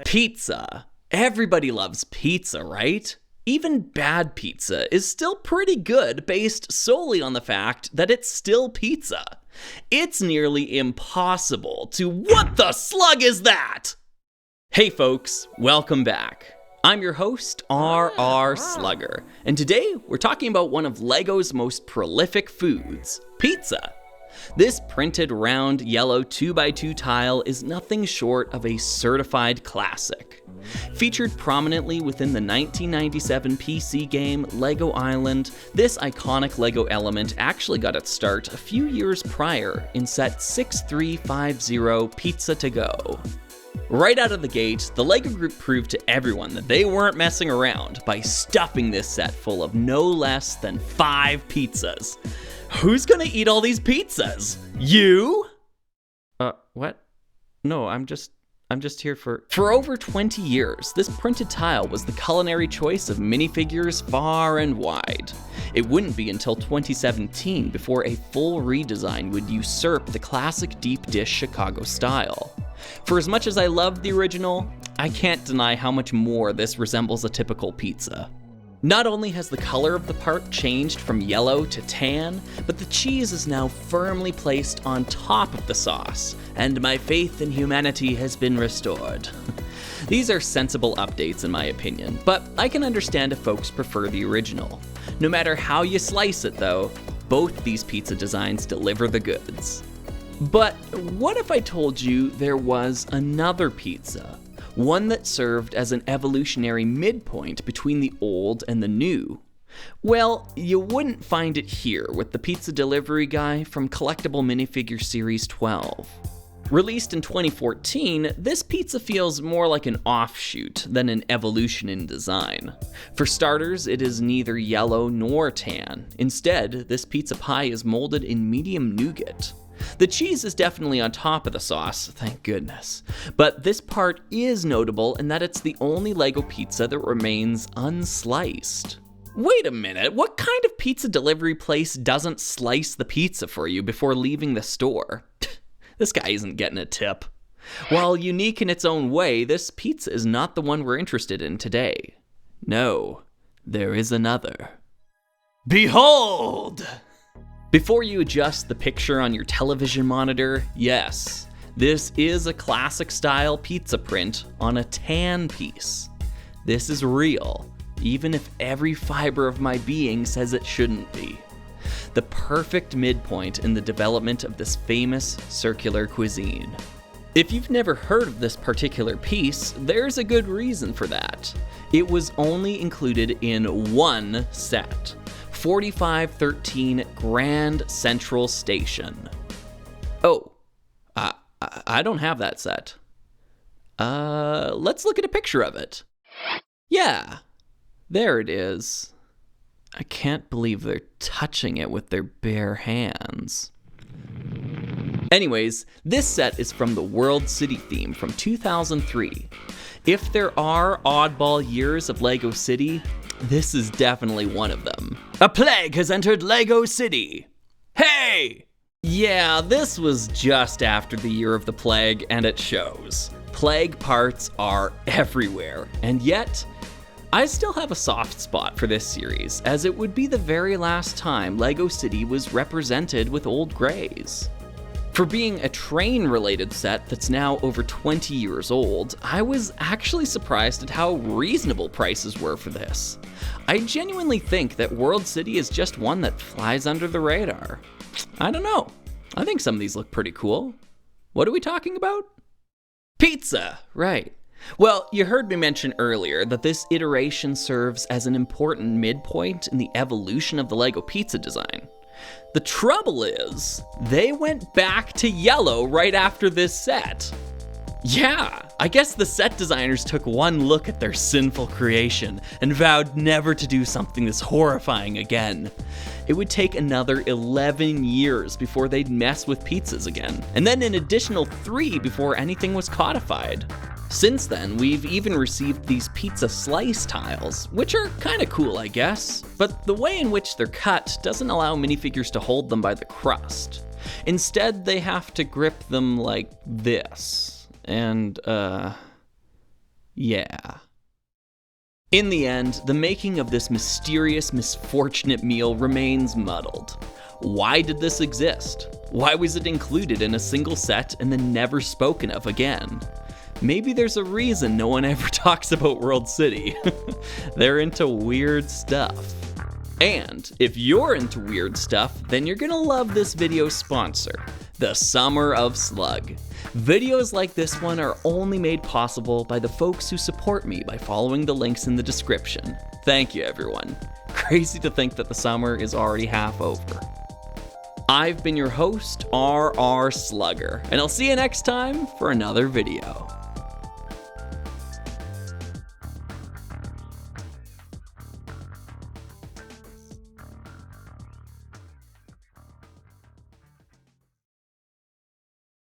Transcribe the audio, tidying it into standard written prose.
Pizza. Everybody loves pizza, right? Even bad pizza is still pretty good based solely on the fact that it's still pizza. It's nearly impossible to— what the slug is that? Hey folks, welcome back. I'm your host, R.R. Slugger, and today we're talking about one of LEGO's most prolific foods, pizza. This printed round yellow 2x2 tile is nothing short of a certified classic. Featured prominently within the 1997 PC game LEGO Island, this iconic LEGO element actually got its start a few years prior in set 6350 Pizza to Go. Right out of the gate, the LEGO Group proved to everyone that they weren't messing around by stuffing this set full of no less than 5 pizzas. Who's gonna eat all these pizzas? You? What? No, I'm just here for— For over 20 years, this printed tile was the culinary choice of minifigures far and wide. It wouldn't be until 2017 before a full redesign would usurp the classic deep dish Chicago style. For as much as I loved the original, I can't deny how much more this resembles a typical pizza. Not only has the color of the part changed from yellow to tan, but the cheese is now firmly placed on top of the sauce, and my faith in humanity has been restored. These are sensible updates in my opinion, but I can understand if folks prefer the original. No matter how you slice it though, both these pizza designs deliver the goods. But what if I told you there was another pizza? One that served as an evolutionary midpoint between the old and the new. Well, you wouldn't find it here with the pizza delivery guy from Collectible Minifigure Series 12. Released in 2014, this pizza feels more like an offshoot than an evolution in design. For starters, it is neither yellow nor tan. Instead, this pizza pie is molded in medium nougat. The cheese is definitely on top of the sauce, thank goodness. But this part is notable in that it's the only LEGO pizza that remains unsliced. Wait a minute, what kind of pizza delivery place doesn't slice the pizza for you before leaving the store? This guy isn't getting a tip. While unique in its own way, this pizza is not the one we're interested in today. No, there is another. Behold! Before you adjust the picture on your television monitor, yes, this is a classic style pizza print on a tan piece. This is real, even if every fiber of my being says it shouldn't be. The perfect midpoint in the development of this famous circular cuisine. If you've never heard of this particular piece, there's a good reason for that. It was only included in one set. 4513 Grand Central Station. Oh, I don't have that set. Let's look at a picture of it. Yeah, there it is. I can't believe they're touching it with their bare hands. Anyways, this set is from the World City theme from 2003. If there are oddball years of LEGO City, this is definitely one of them. A plague has entered LEGO City! Hey! Yeah, this was just after the year of the plague, and it shows. Plague parts are everywhere, and yet, I still have a soft spot for this series, as it would be the very last time LEGO City was represented with old grays. For being a train-related set that's now over 20 years old, I was actually surprised at how reasonable prices were for this. I genuinely think that World City is just one that flies under the radar. I don't know. I think some of these look pretty cool. What are we talking about? Pizza, right. Well, you heard me mention earlier that this iteration serves as an important midpoint in the evolution of the LEGO pizza design. The trouble is, they went back to yellow right after this set. Yeah, I guess the set designers took one look at their sinful creation and vowed never to do something this horrifying again. It would take another 11 years before they'd mess with pizzas again, and then an additional 3 before anything was codified. Since then, we've even received these pizza slice tiles, which are kinda cool, I guess, but the way in which they're cut doesn't allow minifigures to hold them by the crust. Instead, they have to grip them like this, and Yeah. In the end, the making of this mysterious, misfortunate meal remains muddled. Why did this exist? Why was it included in a single set and then never spoken of again? Maybe there's a reason no one ever talks about World City. They're into weird stuff. And if you're into weird stuff, then you're gonna love this video's sponsor, the Summer of Slug. Videos like this one are only made possible by the folks who support me by following the links in the description. Thank you, everyone. Crazy to think that the summer is already half over. I've been your host, RR Slugger, and I'll see you next time for another video.